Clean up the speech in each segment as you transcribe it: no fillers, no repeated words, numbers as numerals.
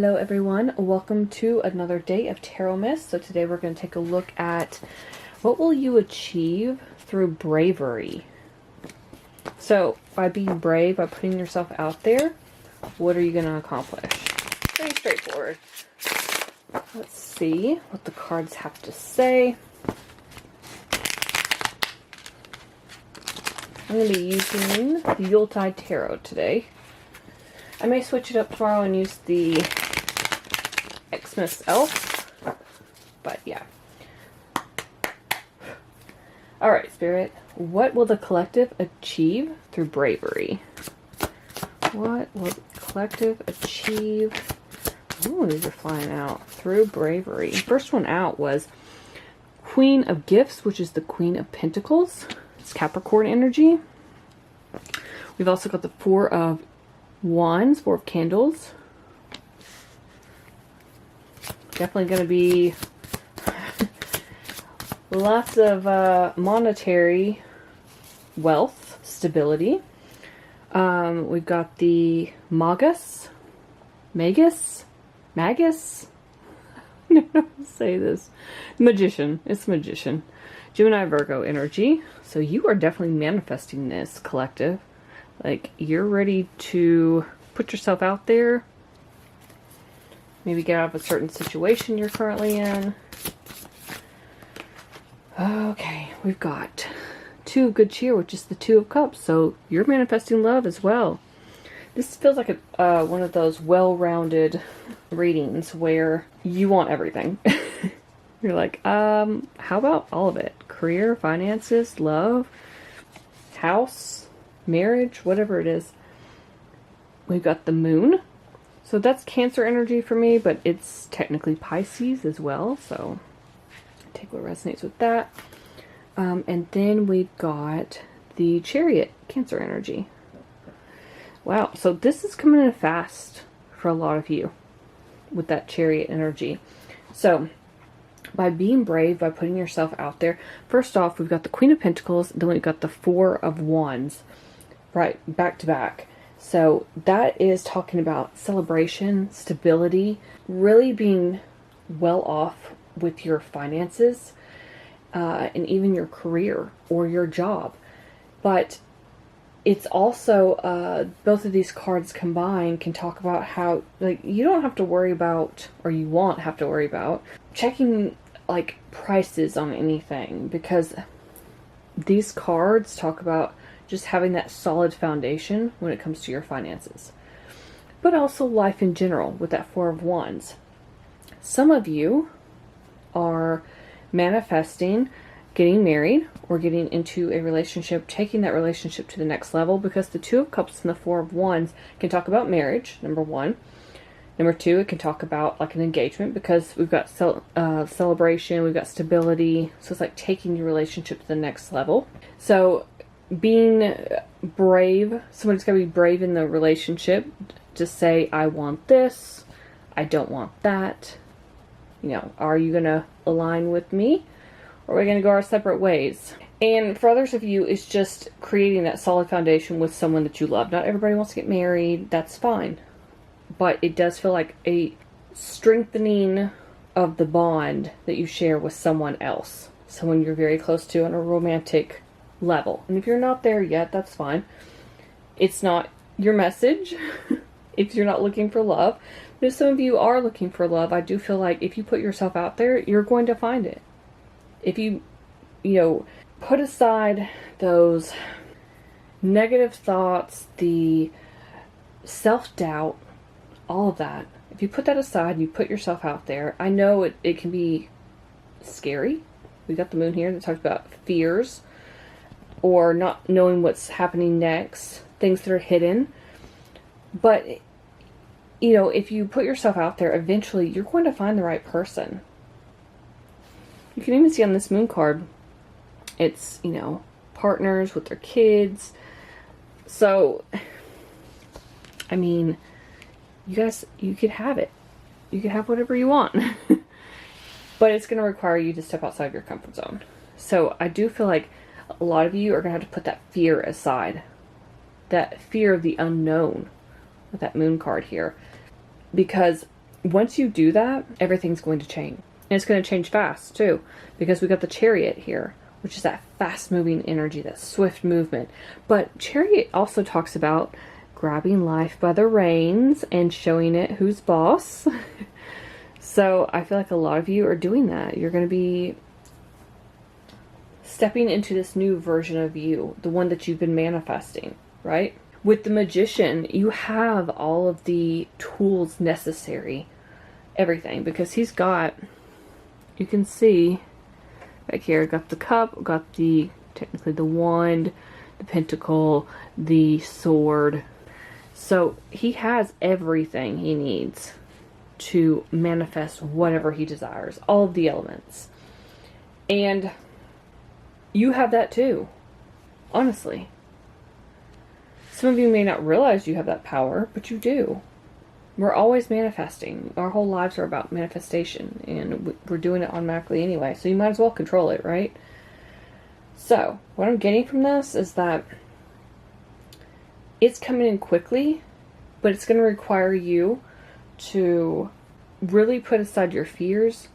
Hello everyone, welcome to another day of Tarotmas. So today we're going to take a look at what will you achieve through bravery. So by being brave, by putting yourself out there, what are you going to accomplish? Pretty straightforward. Let's see what the cards have to say. I'm going to be using the Yuletide Tarot today. I may switch it up tomorrow and use the Xmas Elf, but yeah. Alright, Spirit, what will the collective achieve through bravery? What will the collective achieve? Ooh, these are flying out. Through bravery. First one out was Queen of Gifts, which is the Queen of Pentacles. It's Capricorn energy. We've also got the Four of Wands, Four of Candles. Definitely going to be lots of monetary wealth, stability. We've got the Magus. I don't know how to say this. Magician. It's Magician. Gemini, Virgo energy. So you are definitely manifesting this, collective. Like, you're ready to put yourself out there. Maybe get out of a certain situation you're currently in. Okay, we've got Two of Good Cheer, which is the Two of Cups. So you're manifesting love as well. This feels like one of those well-rounded readings where you want everything. You're like, how about all of it? Career, finances, love, house, marriage, whatever it is. We've got the Moon. So that's Cancer energy for me, but it's technically Pisces as well. So take what resonates with that. And then we've got the Chariot, Cancer energy. Wow, so this is coming in fast for a lot of you with that Chariot energy. So by being brave, by putting yourself out there, first off, we've got the Queen of Pentacles, then we've got the Four of Wands, right, back to back. So that is talking about celebration, stability, really being well off with your finances, and even your career or your job. But it's also, both of these cards combined can talk about how, like, you don't have to worry about, or you won't have to worry about, checking, like, prices on anything. Because these cards talk about just having that solid foundation when it comes to your finances. But also life in general with that Four of Wands. Some of you are manifesting getting married or getting into a relationship, taking that relationship to the next level, because the Two of Cups and the Four of Wands can talk about marriage, number one. Number two, it can talk about like an engagement, because we've got celebration, we've got stability. So it's like taking your relationship to the next level. So being brave, somebody's got to be brave in the relationship to say, I want this, I don't want that. You know, are you going to align with me? Or are we going to go our separate ways? And for others of you, it's just creating that solid foundation with someone that you love. Not everybody wants to get married. That's fine. But it does feel like a strengthening of the bond that you share with someone else. Someone you're very close to on a romantic level. And if you're not there yet, that's fine. It's not your message if you're not looking for love. But if some of you are looking for love, I do feel like if you put yourself out there, you're going to find it. If you put aside those negative thoughts, the self-doubt, all of that, if you put that aside and you put yourself out there, I know it can be scary. We got the Moon here that talks about fears or not knowing what's happening next, things that are hidden. But, if you put yourself out there, eventually you're going to find the right person. You can even see on this Moon card, it's, partners with their kids. So, I mean, you guys, you could have it. You could have whatever you want. But it's going to require you to step outside your comfort zone. So I do feel like a lot of you are going to have to put that fear aside. That fear of the unknown with that Moon card here. Because once you do that, everything's going to change. And it's going to change fast too, because we got the Chariot here, which is that fast moving energy, that swift movement. But Chariot also talks about grabbing life by the reins and showing it who's boss. So I feel like a lot of you are doing that. You're going to be stepping into this new version of you, the one that you've been manifesting, right? With the Magician, you have all of the tools necessary, everything, because he's got, you can see back here, got the cup, got the, technically the wand, the pentacle, the sword. So he has everything he needs to manifest whatever he desires, all of the elements. And you have that too, honestly. Some of you may not realize you have that power, but you do. We're always manifesting. Our whole lives are about manifestation, and we're doing it automatically anyway, so you might as well control it, right? So, what I'm getting from this is that it's coming in quickly, but it's going to require you to really put aside your fears,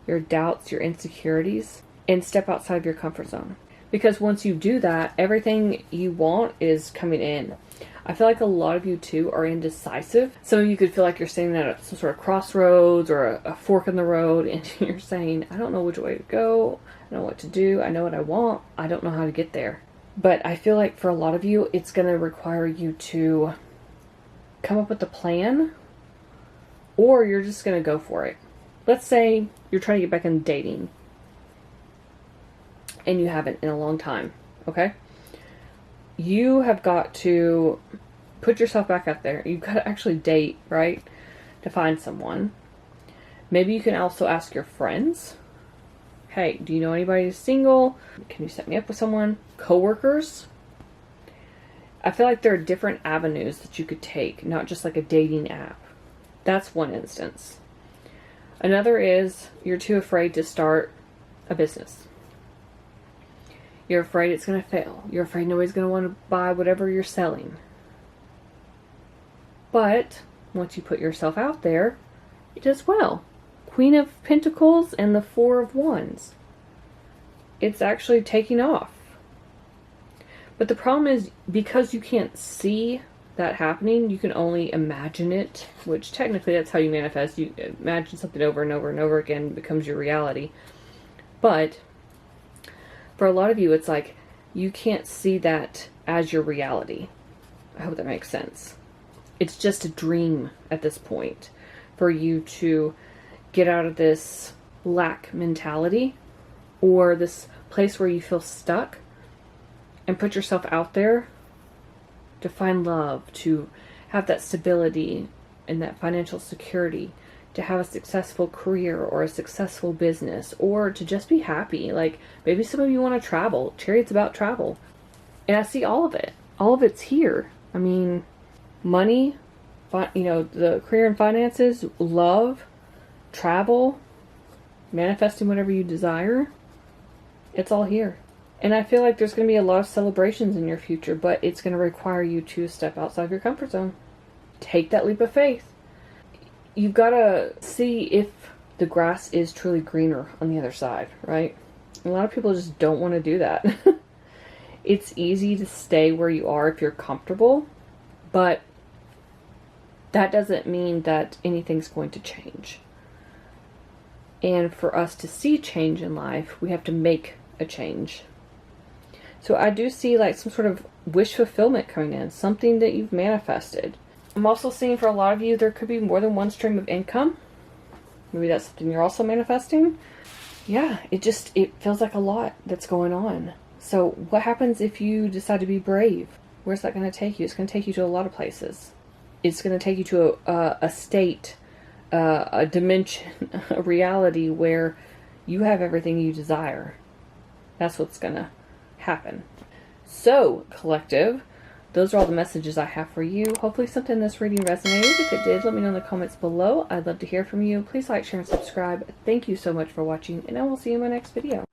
your doubts, your insecurities, and step outside of your comfort zone. Because once you do that, everything you want is coming in. I feel like a lot of you too are indecisive. Some of you could feel like you're standing at some sort of crossroads or a fork in the road, and you're saying, I don't know which way to go, I don't know what to do, I know what I want, I don't know how to get there. But I feel like for a lot of you, it's going to require you to come up with a plan, or you're just going to go for it. Let's say you're trying to get back into dating, and you haven't in a long time, okay? You have got to put yourself back out there. You've got to actually date, right? To find someone. Maybe you can also ask your friends. Hey, do you know anybody who's single? Can you set me up with someone? Coworkers? I feel like there are different avenues that you could take, not just like a dating app. That's one instance. Another is you're too afraid to start a business. You're afraid it's going to fail. You're afraid nobody's going to want to buy whatever you're selling. But once you put yourself out there, it does well. Queen of Pentacles and the Four of Wands. It's actually taking off. But the problem is, because you can't see that happening, you can only imagine it, which technically that's how you manifest. You imagine something over and over and over again, it becomes your reality. But for a lot of you, it's like you can't see that as your reality. I hope that makes sense. It's just a dream at this point for you to get out of this lack mentality or this place where you feel stuck and put yourself out there to find love, to have that stability and that financial security, to have a successful career or a successful business, or to just be happy. Like, maybe some of you want to travel. Chariot's about travel. And I see all of it. All of it's here. I mean, money, the career and finances, love, travel, manifesting whatever you desire. It's all here. And I feel like there's going to be a lot of celebrations in your future, but it's going to require you to step outside your comfort zone. Take that leap of faith. You've got to see if the grass is truly greener on the other side, right? A lot of people just don't want to do that. It's easy to stay where you are if you're comfortable, but that doesn't mean that anything's going to change. And for us to see change in life, we have to make a change. So I do see like some sort of wish fulfillment coming in, something that you've manifested. I'm also seeing for a lot of you, there could be more than one stream of income. Maybe that's something you're also manifesting. Yeah, it feels like a lot that's going on. So what happens if you decide to be brave? Where's that going to take you? It's going to take you to a lot of places. It's going to take you to a state, a dimension, a reality where you have everything you desire. That's what's going to happen. So, collective, those are all the messages I have for you. Hopefully something in this reading resonated. If it did, let me know in the comments below. I'd love to hear from you. Please like, share, and subscribe. Thank you so much for watching, and I will see you in my next video.